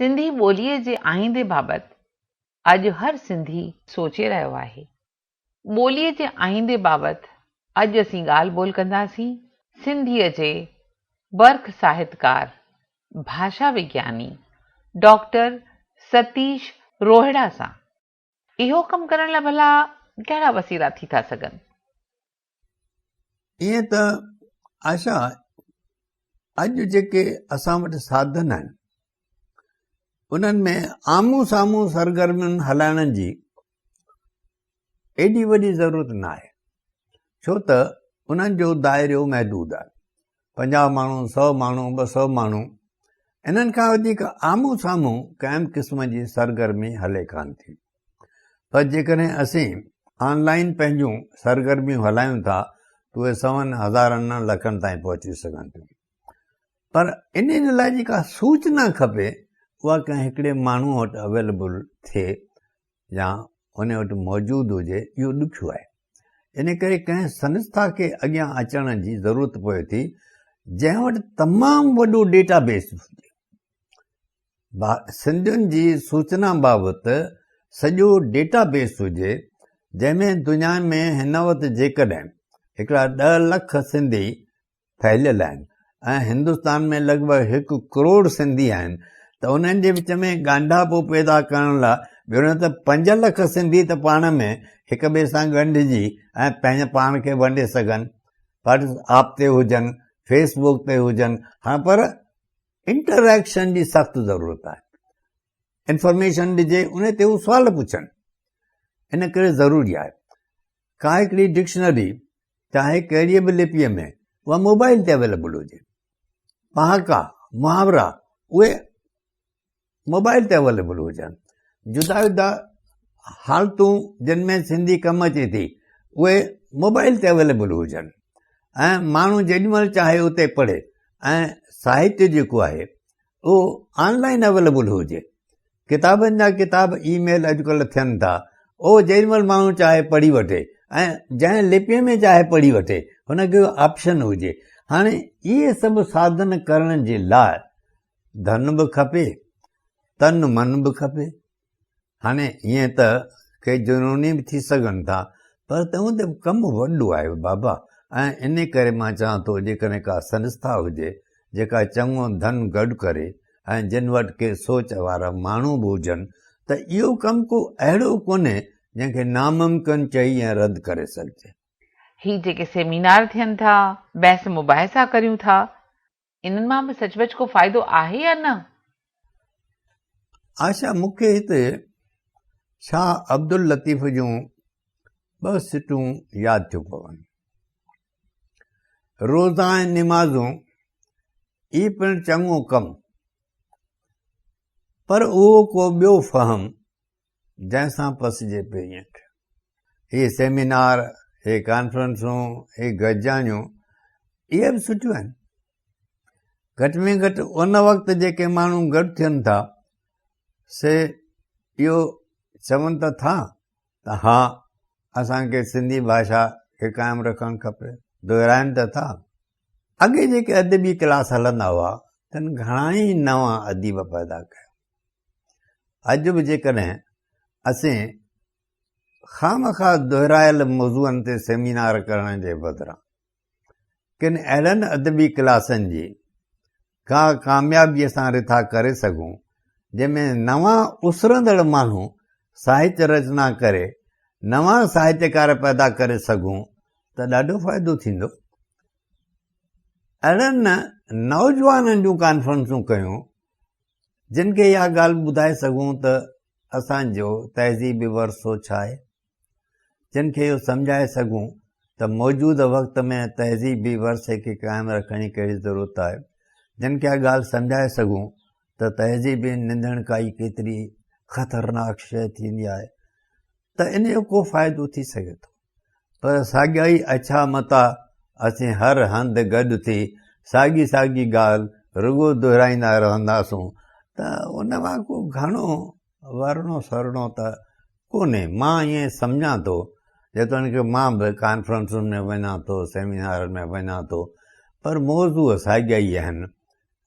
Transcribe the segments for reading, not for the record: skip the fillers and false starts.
सिंधी ॿोलीअ जे आईंदे बाबति अॼु हर सिंधी सोचे रहियो आहे। ॿोलीअ जे आईंदे बाबति अॼु असीं ॻाल्हि ॿोल कंदासीं सिंधीअ जे बर्ख साहित्यकार, भाषा विज्ञानी डॉक्टर सतीश रोहिड़ा सां। इहो कमु करण लाइ भला कहिड़ा वसीला थी था सघनि? ईअं त आशा, अॼु जेके असां वटि साधन आहिनि उन्हनि में आम्हूं साम्हूं सरगर्मियुनि हलाइण जी एॾी वॾी ज़रूरत न आहे, छो त उन्हनि जो दाइरो महदूद आहे। 50 माण्हू, 100 माण्हू, 200 माण्हू, इन्हनि खां वधीक आम्हूं साम्हूं कंहिं क़िस्म जी सरगर्मी हले कान थी। पर जेकॾहिं असीं ऑनलाइन पंहिंजूं सरगर्मियूं हलायूं था त उहे 100 हज़ारनि लखनि ताईं पहुची सघनि थियूं। पर इन लाइ जेका सूचना खपे उहा कंहिं हिकिड़े माण्हू वटि अवेलेबल थिए या उन वटि मौजूदु हुजे, इहो ॾुखियो आहे। इन करे कंहिं संस्था खे अॻियां अचण जी ज़रूरत पए थी जंहिं वटि तमामु वॾो डेटाबेस हुजे। सिंधियुनि जी सूचना बाबति सॼो डेटाबेस हुजे, जंहिंमें दुनिया में हिन वक़्तु जेकॾहिं हिकिड़ा 10 लख सिंधी फैलियल आहिनि ऐं हिंदुस्तान में लॻभॻि 1 करोड़ सिंधी आहिनि, त उन्हनि जे विच में ॻंढापो पैदा करण लाइ ॿियो न त 5 लख सिंधी त पाण में हिक ॿिए सां ॻंढिजी ऐं पंहिंजे पाण खे वंडे सघनि, व्हाट्सएप ते हुजनि, फेसबुक ते हुजनि। हा, पर इंटरेक्शन जी सख़्तु ज़रूरत आहे। इंफॉर्मेशन ॾिजे, उन ते हू सुवाल पुछनि। इन करे ज़रूरी आहे का हिकिड़ी डिक्शनरी चाहे कहिड़ी बि लिपीअ में उहा मोबाइल ते अवेलेबल हुजे। पहाका, मुहावरा, उहे मोबाइल ते अवेलेबल हुजनि। जुदा जुदा हालतूं जिन में सिंधी कमु अचे थी उहे मोबाइल ते अवेलेबल हुजनि ऐं माण्हू जेॾीमहिल चाहे उते पढ़े। ऐं साहित्य जेको आहे उहो ऑनलाइन अवेलेबल हुजे। किताबनि जा किताब ईमेल अॼुकल्ह थियनि था, उहो जेॾीमहिल माण्हू चाहे पढ़ी वठे ऐं जंहिं लिपीअ में चाहे पढ़ी वठे, हुनखे ऑप्शन हुजे। हाणे इहे सभु साधन करण जे लाइ धन बि खपे, तन मन बि खपे। हाणे ईअं त के जुनूनी बि थी सघनि था, पर तंहिं ते कमु वॾो आहे बाबा। ऐं इन करे मां चवां थो जेकॾहिं का संस्था हुजे जेका चङो धन गॾु करे ऐं जिन वटि के सोच वारा माण्हू बि हुजनि, त इहो कमु को अहिड़ो कोन्हे जंहिंखे नामुमकिन चई ऐं रद्द करे सघिजे। ही जेके सेमिनार थियनि था, बहस मुबाहिसा करियूं था, इन्हनि मां बि सचमुच को फ़ाइदो आहे या न? आशा, मूंखे हिते शाह अब्दुल लतीफ़ जूं 2 सिटूं यादि थियूं पवनि। रोज़ा ऐं निमाज़ूं ई पिणु चङो कमु, पर उहो को ॿियो फ़हम जंहिंसां पसिजे पई। हे सेमिनार, हे कॉन्फ्रेंसूं, हे गजानियूं, इहे बि सुठियूं आहिनि। घटि में घटि उन वक़्तु जेके माण्हू गॾु थियनि था से इहो चवनि त था त हा असांखे सिंधी भाषा खे क़ाइमु रखणु खपे, दोहिराइनि त था। अॻे जेके अदबी क्लास हलंदा हुआ तन घणा ई नवां अदीब पैदा कया। अॼु बि जेकॾहिं असीं ख़ामख़ा दोहिरायल मौज़ूअनि ते सेमिनार करण जे बदिरां किन अहिड़नि अदबी क्लासनि जी का कामयाबीअ सां रिथा करे सघूं जंहिंमें नवां उसरंदड़ माण्हू साहित्य रचना करे नवां साहित्यकार पैदा करे सघूं, त ॾाढो फ़ाइदो थींदो। अहिड़नि नौजवाननि जूं कॉन्फ्रेंसूं कयूं जिन खे इहा ॻाल्हि ॿुधाए सघूं त असांजो तहज़ीबी वरिसो छा आहे, जिन खे इहो सम्झाए सघूं त मौजूदु वक़्त में तहज़ीबी वरिसे खे क़ाइमु रखण जी कहिड़ी ज़रूरत आहे, जिन खे इहा ॻाल्हि सम्झाए सघूं त तहज़ीबी निंदणकाई केतिरी ख़तरनाक शइ थींदी आहे, त इन जो को फ़ाइदो थी सघे थो। पर साॻिया ई अछा मता असीं हर हंधि गॾु थी साॻी साॻी ॻाल्हि रुॻो दोहिराईंदा रहंदासूं त उन मां को घणो वरणो सरणो त कोन्हे। मां ईअं सम्झां थो, जेतोणीकि मां बि कॉन्फ्रेंसुनि में वञा थो, सेमिनारनि में वञा थो, पर मौज़ूअ साॻिया ई आहिनि,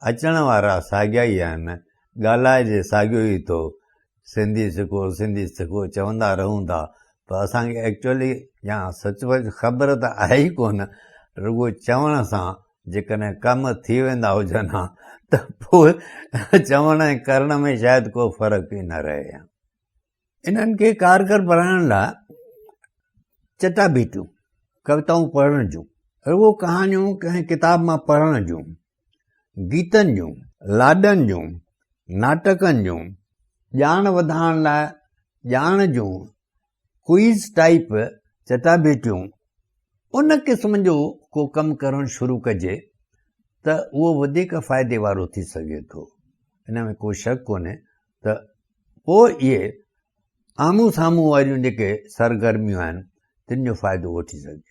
अचण वारा साॻिया ई आहिनि, ॻाल्हाइजे साॻियो ई थो, सिंधी सिखो चवंदा रहूं था, पर असांखे एक्चुअली या सचुपचु ख़बर त आहे ई कोन, रुॻो चवण सां जेकॾहिं कम थी वेंदा हुजनि हा त पोइ चवण ऐं करण में शायदि को फ़र्क़ु ई न रहे। इन्हनि खे कारगर बणाइण लाइ चटाभेटियूं, कविताऊं पढ़ण जूं, रुॻो कहानियूं कंहिं किताब मां पढ़ण जूं, गीतनि जूं, लाॾनि जूं, नाटकनि जूं, ॼाण वधाइण लाइ ॼाण जूं क्विज़ टाइप चटाभेटियूं, उन क़िस्म जो को कमु करणु शुरू कजे त उहो वधीक फ़ाइदे वारो थी सघे थो। इन में को शक कोन्हे त पोइ इहे आम्हूं साम्हूं वारियूं जेके सरगर्मियूं आहिनि तिन जो फ़ाइदो वठी सघे।